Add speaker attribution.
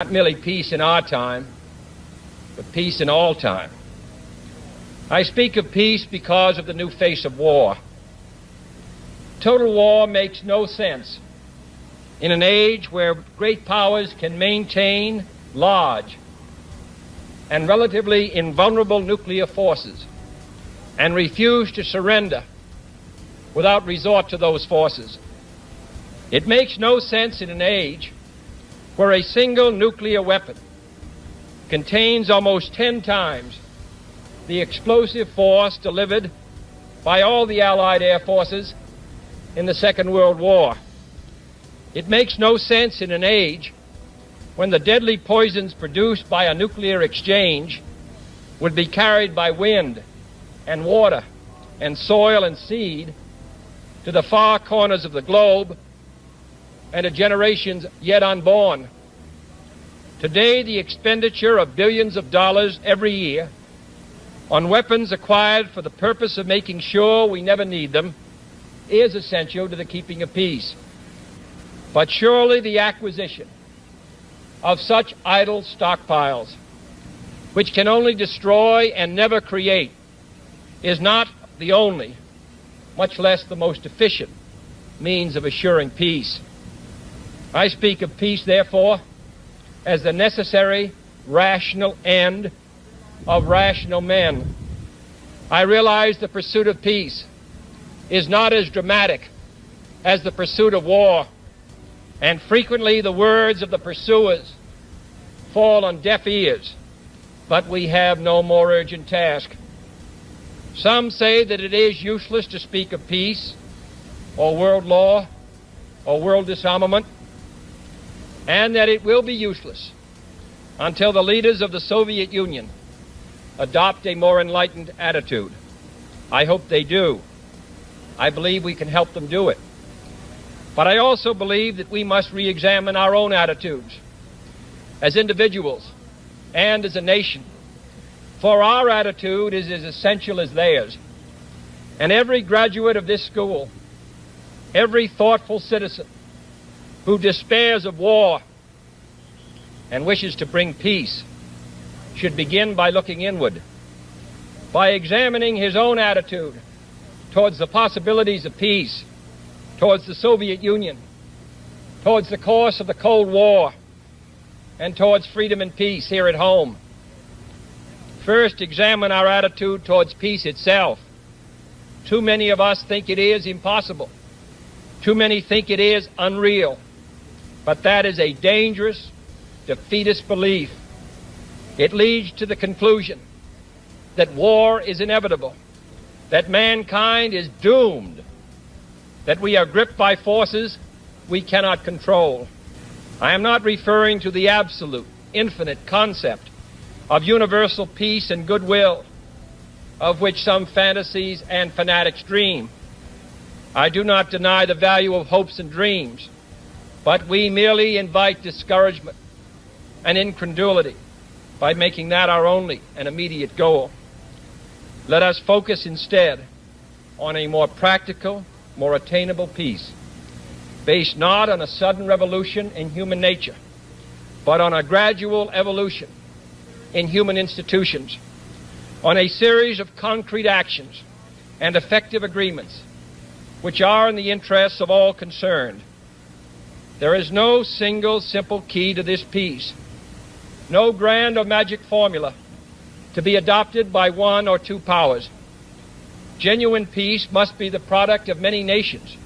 Speaker 1: Not merely peace in our time, but peace in all time. I speak of peace because of the new face of war. Total war makes no sense in an age where great powers can maintain large and relatively invulnerable nuclear forces and refuse to surrender without resort to those forces. It makes no sense in an age where a single nuclear weapon contains almost 10 times the explosive force delivered by all the Allied air forces in the Second World War. It makes no sense in an age when the deadly poisons produced by a nuclear exchange would be carried by wind and water and soil and seed to the far corners of the globe and to generations yet unborn. Today, the expenditure of billions of dollars every year on weapons acquired for the purpose of making sure we never need them is essential to the keeping of peace. But surely the acquisition of such idle stockpiles, which can only destroy and never create, is not the only, much less the most efficient, means of assuring peace. I speak of peace, therefore, as the necessary, rational end of rational men. I realize the pursuit of peace is not as dramatic as the pursuit of war, and frequently the words of the pursuers fall on deaf ears, but we have no more urgent task. Some say that it is useless to speak of peace or world law or world disarmament, and that it will be useless until the leaders of the Soviet Union adopt a more enlightened attitude. I hope they do. I believe we can help them do it. But I also believe that we must re-examine our own attitudes as individuals and as a nation, for our attitude is as essential as theirs. And every graduate of this school, every thoughtful citizen who despairs of war and wishes to bring peace should begin by looking inward, by examining his own attitude towards the possibilities of peace, towards the Soviet Union, towards the course of the Cold War, and towards freedom and peace here at home. First, examine our attitude towards peace itself. Too many of us think it is impossible. Too many think it is unreal. But that is a dangerous, defeatist belief. It leads to the conclusion that war is inevitable, that mankind is doomed, that we are gripped by forces we cannot control. I am not referring to the absolute, infinite concept of universal peace and goodwill, of which some fantasies and fanatics dream. I do not deny the value of hopes and dreams, but we merely invite discouragement and incredulity by making that our only and immediate goal. Let us focus instead on a more practical, more attainable peace, based not on a sudden revolution in human nature, but on a gradual evolution in human institutions, on a series of concrete actions and effective agreements which are in the interests of all concerned. There is no single simple key to this peace, no grand or magic formula to be adopted by one or two powers. Genuine peace must be the product of many nations